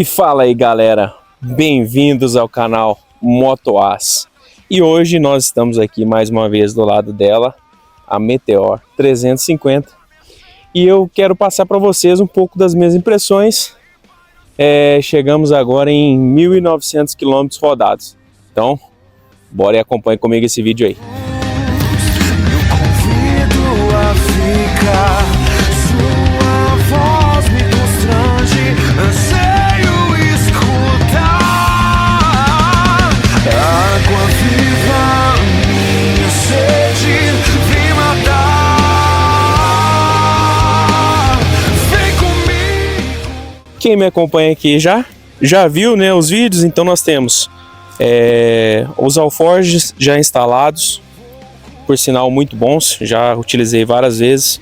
E fala aí, galera, bem-vindos ao canal Motoaz. E hoje nós estamos aqui mais uma vez do lado dela, a Meteor 350, e eu quero passar para vocês um pouco das minhas impressões. Chegamos agora em 1.900 km rodados, então bora e acompanhe comigo esse vídeo aí. Eu convido a ficar, sua voz me constrange, anseio escutar. Água viva, minha sede, vem matar. Vem comigo. Quem me acompanha aqui já viu, né, os vídeos. Então nós temos os alforjes já instalados, por sinal muito bons, já utilizei várias vezes,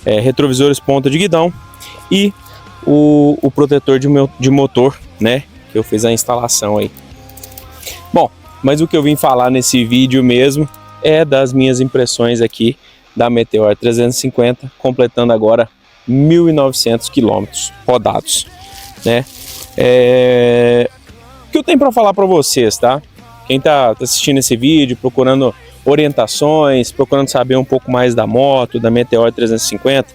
retrovisores ponta de guidão e o protetor de motor, né, que eu fiz a instalação aí. Bom, mas o que eu vim falar nesse vídeo mesmo é das minhas impressões aqui da Meteor 350, completando agora 1.900 km rodados, né? O que eu tenho para falar para vocês, tá? Quem tá assistindo esse vídeo, procurando orientações, procurando saber um pouco mais da moto, da Meteor 350,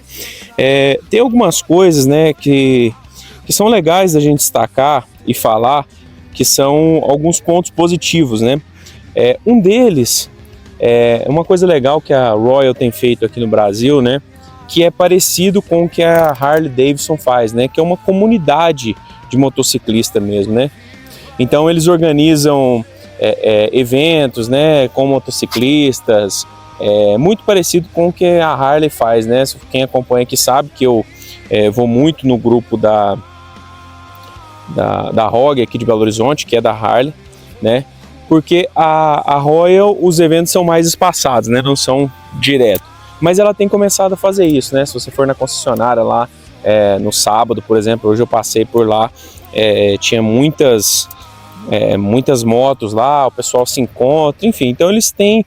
tem algumas coisas, né, que são legais da gente destacar e falar, que são alguns pontos positivos, né? Um deles é uma coisa legal que a Royal tem feito aqui no Brasil, né, que é parecido com o que a Harley Davidson faz, né, que é uma comunidade de motociclista mesmo, né? Então eles organizam eventos, né, com motociclistas, muito parecido com o que a Harley faz, né? Quem acompanha aqui sabe que eu vou muito no grupo da ROG aqui de Belo Horizonte, que é da Harley, né? Porque a Royal, os eventos são mais espaçados, né? Não são direto. Mas ela tem começado a fazer isso, né? Se você for na concessionária lá, no sábado, por exemplo, hoje eu passei por lá, tinha muitas motos lá, o pessoal se encontra, enfim. Então eles têm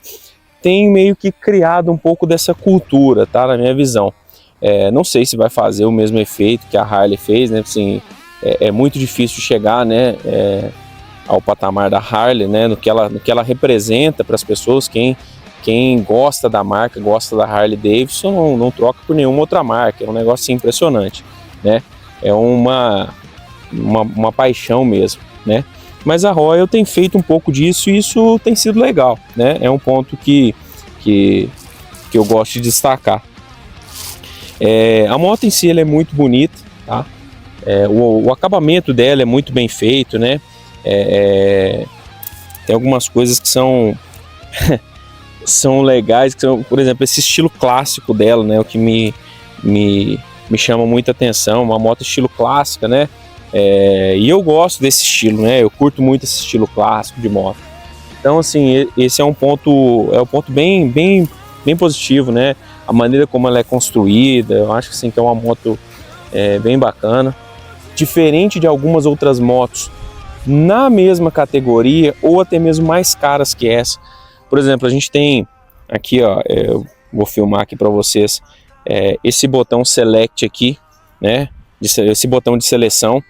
meio que criado um pouco dessa cultura, tá? Na minha visão. Não sei se vai fazer o mesmo efeito que a Harley fez, né? Assim, é muito difícil chegar, né, ao patamar da Harley, né? No que ela representa para as pessoas. Quem gosta da marca, gosta da Harley Davidson, não troca por nenhuma outra marca. É um negócio assim, impressionante, né? É uma paixão mesmo, né? Mas a Royal tem feito um pouco disso e isso tem sido legal, né? É um ponto que eu gosto de destacar. A moto em si ela é muito bonita, tá? O acabamento dela é muito bem feito, né? Tem algumas coisas que são são legais, que são, por exemplo, esse estilo clássico dela, né? O que me chama muita atenção, uma moto estilo clássica, né? E eu gosto desse estilo, né? Eu curto muito esse estilo clássico de moto. Então, assim, esse é um ponto bem positivo, né? A maneira como ela é construída, eu acho assim, que é uma moto bem bacana. Diferente de algumas outras motos na mesma categoria ou até mesmo mais caras que essa. Por exemplo, a gente tem aqui, ó, eu vou filmar aqui para vocês, esse botão Select aqui, né? Esse botão de seleção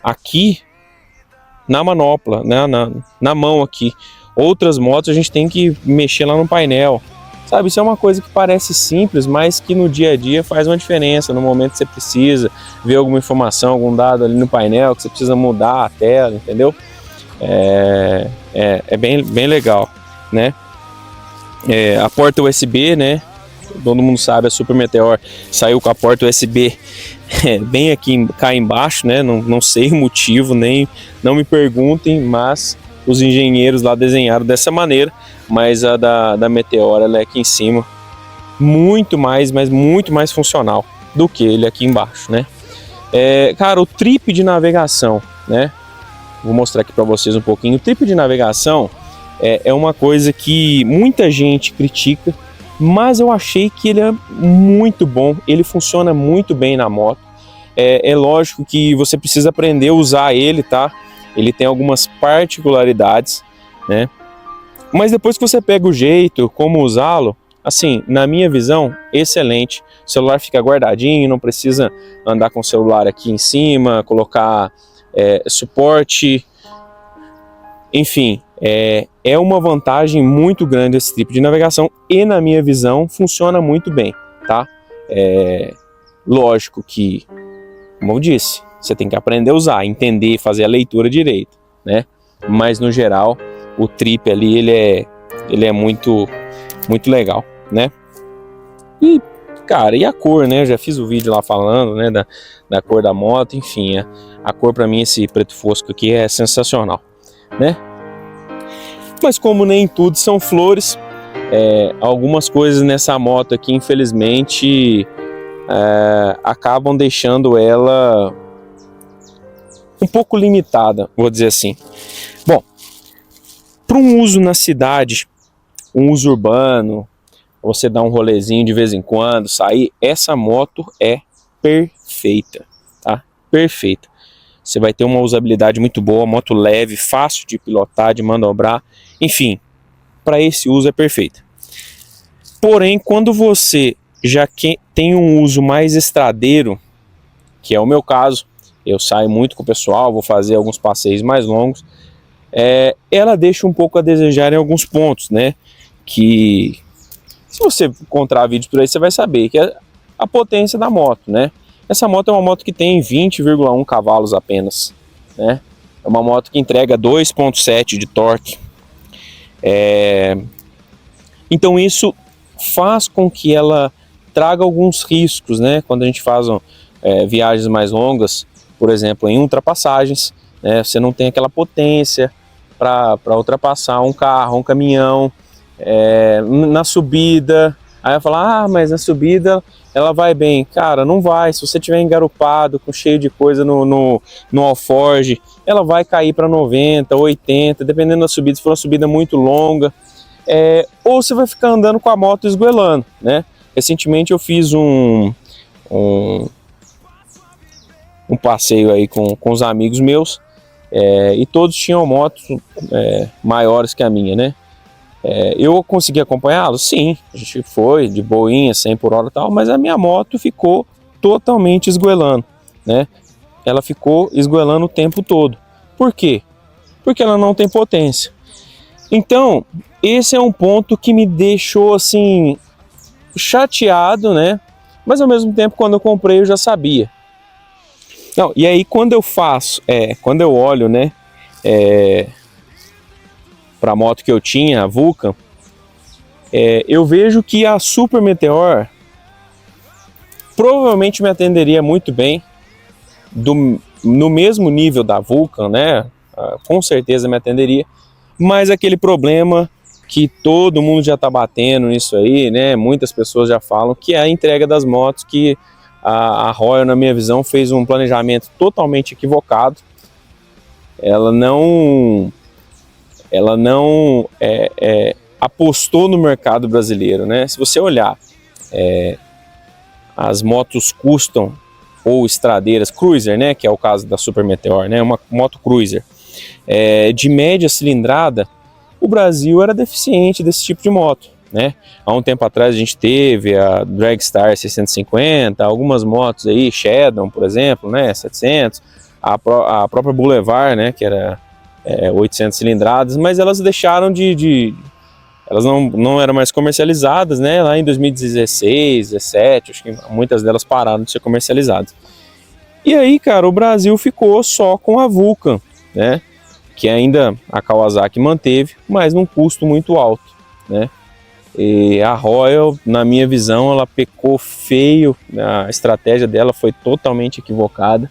aqui na manopla, né? na mão aqui. Outras motos a gente tem que mexer lá no painel, sabe? Isso é uma coisa que parece simples, mas que no dia a dia faz uma diferença. No momento que você precisa ver alguma informação, algum dado ali no painel, que você precisa mudar a tela, entendeu? É bem legal, né? A porta USB, né? Todo mundo sabe, a Super Meteor saiu com a porta USB bem aqui cá embaixo, né? Não sei o motivo, nem não me perguntem, mas os engenheiros lá desenharam dessa maneira. Mas a da Meteor, ela é aqui em cima, muito mais funcional do que ele aqui embaixo, né? Cara, o trip de navegação, né? Vou mostrar aqui para vocês um pouquinho. O trip de navegação é uma coisa que muita gente critica, mas eu achei que ele é muito bom, ele funciona muito bem na moto. É lógico que você precisa aprender a usar ele, tá? Ele tem algumas particularidades, né? Mas depois que você pega o jeito, como usá-lo, assim, na minha visão, excelente. O celular fica guardadinho, não precisa andar com o celular aqui em cima, colocar suporte. Enfim, é uma vantagem muito grande esse tipo de navegação e, na minha visão, funciona muito bem, tá? Lógico que, como eu disse, você tem que aprender a usar, entender, fazer a leitura direito, né? Mas, no geral, o Trip ali, ele é muito, muito legal, né? E, cara, e a cor, né? Eu já fiz o vídeo lá falando, né, da cor da moto, enfim, a cor pra mim, esse preto fosco aqui é sensacional, né? Mas como nem tudo são flores, algumas coisas nessa moto aqui, infelizmente, acabam deixando ela um pouco limitada, vou dizer assim. Bom, para um uso na cidade, um uso urbano, você dar um rolezinho de vez em quando, sair, essa moto é perfeita, tá? Perfeita. Você vai ter uma usabilidade muito boa, moto leve, fácil de pilotar, de manobrar, enfim, para esse uso é perfeita. Porém, quando você já tem um uso mais estradeiro, que é o meu caso, eu saio muito com o pessoal, vou fazer alguns passeios mais longos, ela deixa um pouco a desejar em alguns pontos, né? Que, se você encontrar vídeos por aí, você vai saber que é a potência da moto, né? Essa moto é uma moto que tem 20,1 cavalos apenas, né? É uma moto que entrega 2,7 de torque. Então isso faz com que ela traga alguns riscos, né? Quando a gente faz viagens mais longas, por exemplo, em ultrapassagens, né? Você não tem aquela potência para ultrapassar um carro, um caminhão, na subida. Aí vai falar, mas na subida ela vai bem. Cara, não vai. Se você tiver engarupado, com cheio de coisa no alforge, ela vai cair para 90, 80, dependendo da subida, se for uma subida muito longa. Ou você vai ficar andando com a moto esgoelando, né? Recentemente eu fiz um passeio aí com os amigos meus, e todos tinham motos maiores que a minha, né? Eu consegui acompanhá-los? Sim, a gente foi de boinha, 100 por hora e tal, mas a minha moto ficou totalmente esgoelando, né? Ela ficou esgoelando o tempo todo. Por quê? Porque ela não tem potência. Então, esse é um ponto que me deixou assim chateado, né? Mas ao mesmo tempo, quando eu comprei, eu já sabia. Não, e aí quando eu faço, quando eu olho, né, para a moto que eu tinha, a Vulcan, eu vejo que a Super Meteor provavelmente me atenderia muito bem, no mesmo nível da Vulcan, né? Com certeza me atenderia, mas aquele problema que todo mundo já está batendo nisso aí, né? Muitas pessoas já falam, que é a entrega das motos, que a Royal, na minha visão, fez um planejamento totalmente equivocado. Ela não apostou no mercado brasileiro, né? Se você olhar, as motos custom ou estradeiras, cruiser, né? Que é o caso da Super Meteor, né? Uma moto cruiser de média cilindrada, o Brasil era deficiente desse tipo de moto, né? Há um tempo atrás a gente teve a Dragstar 650, algumas motos aí, Shadow, por exemplo, né? 700, a própria Boulevard, né? Que era 800 cilindradas, mas elas deixaram elas não eram mais comercializadas, né? Lá em 2016, 2017, acho que muitas delas pararam de ser comercializadas. E aí, cara, o Brasil ficou só com a Vulcan, né? Que ainda a Kawasaki manteve, mas num custo muito alto, né? E a Royal, na minha visão, ela pecou feio, a estratégia dela foi totalmente equivocada.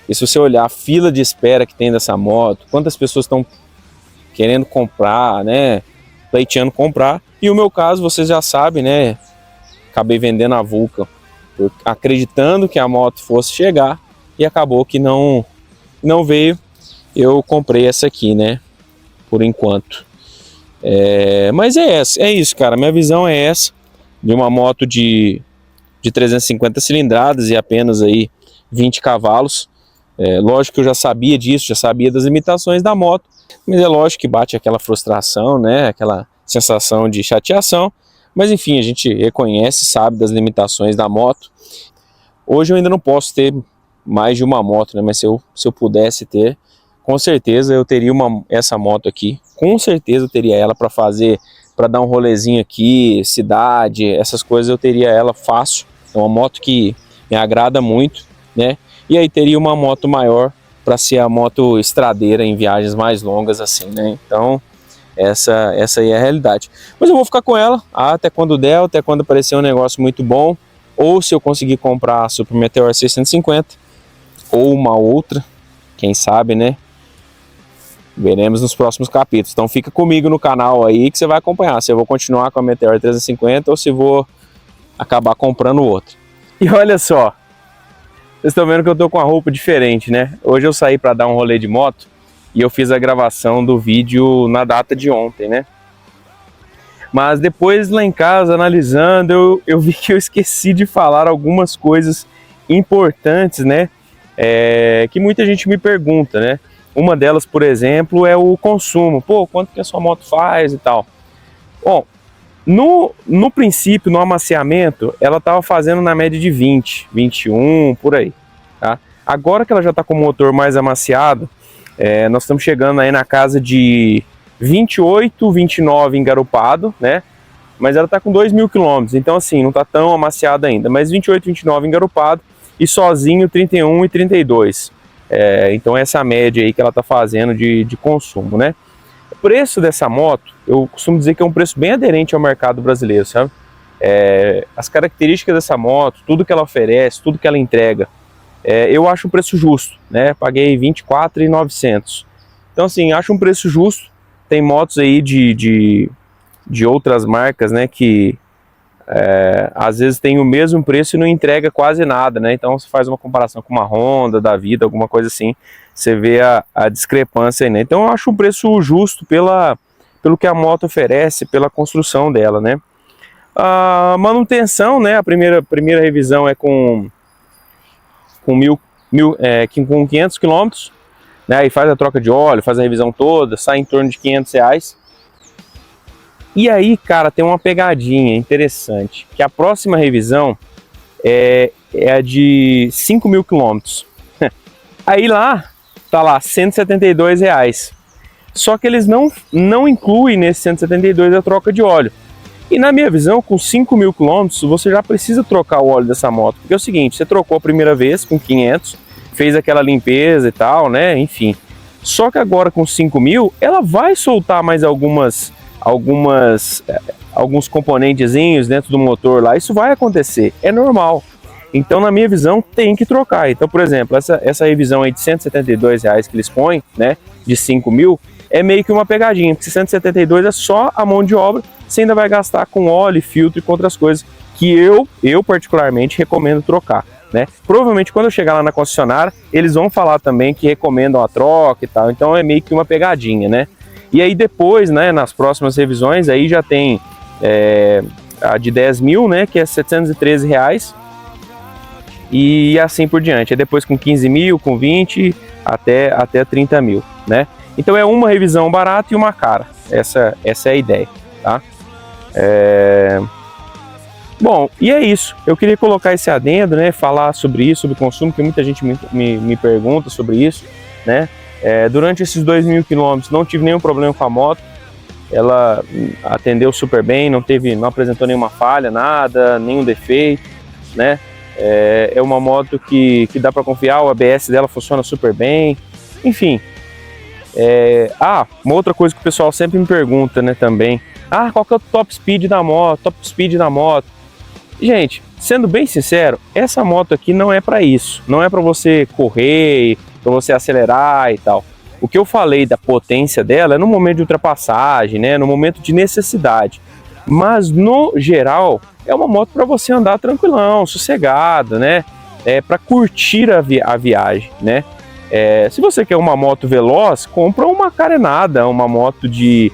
E se você olhar a fila de espera que tem dessa moto, quantas pessoas estão querendo comprar, né? Pleiteando comprar. E o meu caso, vocês já sabem, né? Acabei vendendo a Vulcan, acreditando que a moto fosse chegar, e acabou que não veio. Eu comprei essa aqui, né? Por enquanto. Mas é isso, cara. Minha visão é essa, de uma moto de 350 cilindradas e apenas aí 20 cavalos. Lógico que eu já sabia disso, já sabia das limitações da moto, mas é lógico que bate aquela frustração, né? Aquela sensação de chateação, Mas enfim, a gente reconhece, sabe das limitações da moto. Hoje eu ainda não posso ter mais de uma moto, né? Mas se eu pudesse ter, com certeza eu teria essa moto aqui. Com certeza eu teria ela para fazer, para dar um rolezinho aqui, cidade, essas coisas eu teria ela fácil. É uma moto que me agrada muito, né? E aí teria uma moto maior para ser a moto estradeira em viagens mais longas assim, né? Então essa aí é a realidade. Mas eu vou ficar com ela até quando der, até quando aparecer um negócio muito bom, ou se eu conseguir comprar a Super Meteor 650 ou uma outra, quem sabe, né? Veremos nos próximos capítulos. Então fica comigo no canal aí que você vai acompanhar se eu vou continuar com a Meteor 350 ou se vou acabar comprando outra. E olha só, vocês estão vendo que eu tô com uma roupa diferente, né? Hoje eu saí para dar um rolê de moto e eu fiz a gravação do vídeo na data de ontem, né? Mas depois lá em casa, analisando, eu vi que eu esqueci de falar algumas coisas importantes, né? Que muita gente me pergunta, né? Uma delas, por exemplo, é o consumo. Pô, quanto que a sua moto faz e tal? Bom, no princípio, no amaciamento, ela estava fazendo na média de 20, 21, por aí, tá? Agora que ela já está com o motor mais amaciado, nós estamos chegando aí na casa de 28, 29 engarupado, né? Mas ela está com 2.000 km, então assim, não está tão amaciada ainda, mas 28, 29 engarupado e sozinho 31 e 32. Então essa é a média aí que ela está fazendo de consumo, né? O preço dessa moto, eu costumo dizer que é um preço bem aderente ao mercado brasileiro, sabe? As características dessa moto, tudo que ela oferece, tudo que ela entrega, eu acho um preço justo, né? Paguei R$24.900. Então assim, acho um preço justo. Tem motos aí de outras marcas, né? Que às vezes tem o mesmo preço e não entrega quase nada, né? Então você faz uma comparação com uma Honda da vida, alguma coisa assim, você vê a discrepância aí, né? Então eu acho um preço justo pelo que a moto oferece, pela construção dela, né? A manutenção, né? A primeira revisão é com 500 km, né? Aí faz a troca de óleo, faz a revisão toda, sai em torno de R$500. E aí, cara, tem uma pegadinha interessante, que a próxima revisão é a de 5.000 km. Aí lá, tá lá, R$172. Só que eles não incluem nesse 172 a troca de óleo. E na minha visão, com 5.000 km, você já precisa trocar o óleo dessa moto. Porque é o seguinte, você trocou a primeira vez com 500, fez aquela limpeza e tal, né, enfim. Só que agora com 5.000, ela vai soltar mais alguns componentezinhos dentro do motor lá, isso vai acontecer, é normal. Então na minha visão tem que trocar. Então, por exemplo, essa revisão aí de R$172 que eles põem, né, de 5.000, é meio que uma pegadinha, porque 172 é só a mão de obra, você ainda vai gastar com óleo, filtro e com outras coisas que eu particularmente recomendo trocar, né? Provavelmente quando eu chegar lá na concessionária, eles vão falar também que recomendam a troca e tal, então é meio que uma pegadinha, né? E aí depois, né, nas próximas revisões, aí já tem a de 10.000, né, que é R$713, e assim por diante. Aí depois com 15.000, com 20, até 30.000, né? Então é uma revisão barata e uma cara. Essa é a ideia, tá? Bom, e é isso. Eu queria colocar esse adendo, né, falar sobre isso, sobre consumo, que muita gente me pergunta sobre isso, né? Durante esses 2.000 km não tive nenhum problema com a moto, ela atendeu super bem, não apresentou nenhuma falha, nada, nenhum defeito, né? É uma moto que dá para confiar, o ABS dela funciona super bem, enfim. Uma outra coisa que o pessoal sempre me pergunta, né, também, qual que é o top speed da moto? Gente, sendo bem sincero, essa moto aqui não é para isso, não é para você correr, para você acelerar e tal. O que eu falei da potência dela é no momento de ultrapassagem, né, no momento de necessidade. Mas no geral é uma moto para você andar tranquilão, sossegado, né? Para curtir a viagem, né? Se você quer uma moto veloz, compra uma carenada, uma moto que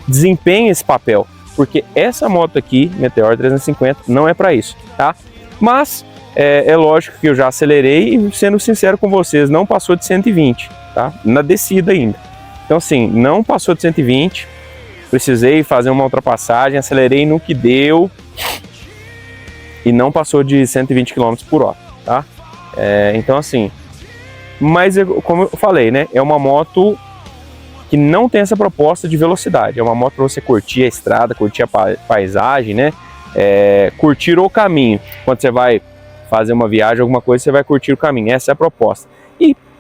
desempenha esse papel, porque essa moto aqui, Meteor 350, não é para isso, tá? Mas é lógico que eu já acelerei e, sendo sincero com vocês, não passou de 120, tá? Na descida ainda. Então assim, não passou de 120. precisei fazer uma ultrapassagem, acelerei no que deu e não passou de 120 km por hora, tá? Então assim, mas como eu falei, né, é uma moto que não tem essa proposta de velocidade, é uma moto para você curtir a estrada, curtir a paisagem, né, curtir o caminho. Quando você vai fazer uma viagem, alguma coisa, você vai curtir o caminho, essa é a proposta.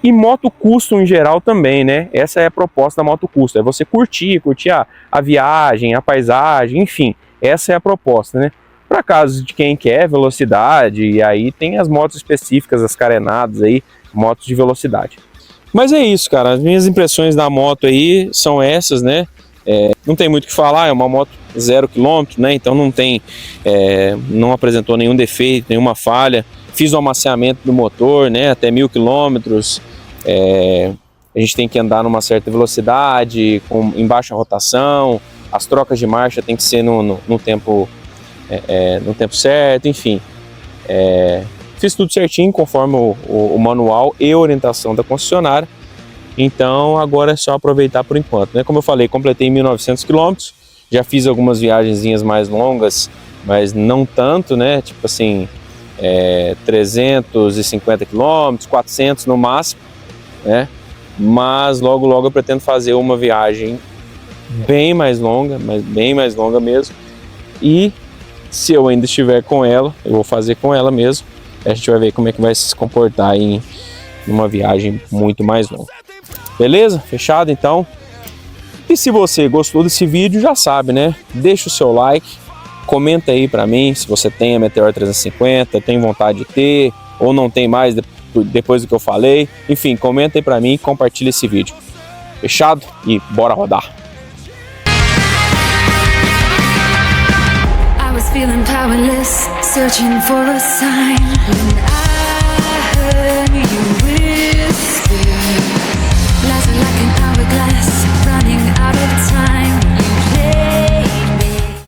E moto custom em geral também, né? Essa é a proposta da moto custom, é você curtir a viagem, a paisagem, enfim, essa é a proposta, né? Para caso de quem quer velocidade, e aí tem as motos específicas, as carenadas aí, motos de velocidade. Mas é isso, cara, as minhas impressões da moto aí são essas, né? Não tem muito o que falar, é uma moto 0 km, né? Então não apresentou nenhum defeito, nenhuma falha. Fiz o amaciamento do motor, né? Até 1000 km. A gente tem que andar numa certa velocidade, em baixa rotação. As trocas de marcha tem que ser no tempo certo, enfim. Fiz tudo certinho conforme o manual e orientação da concessionária. Então agora é só aproveitar por enquanto, né? Como eu falei, completei 1900 km, já fiz algumas viagenzinhas mais longas, mas não tanto, né? Tipo assim, 350 km, 400 no máximo, né? Mas logo eu pretendo fazer uma viagem bem mais longa, mas bem mais longa mesmo. E se eu ainda estiver com ela, eu vou fazer com ela mesmo. A gente vai ver como é que vai se comportar em uma viagem muito mais longa. Beleza? Fechado então? E se você gostou desse vídeo, já sabe, né? Deixa o seu like, comenta aí pra mim se você tem a Meteor 350, tem vontade de ter ou não tem mais depois do que eu falei. Enfim, comenta aí pra mim e compartilha esse vídeo. Fechado? E bora rodar! I was feeling powerless, searching for a sign when I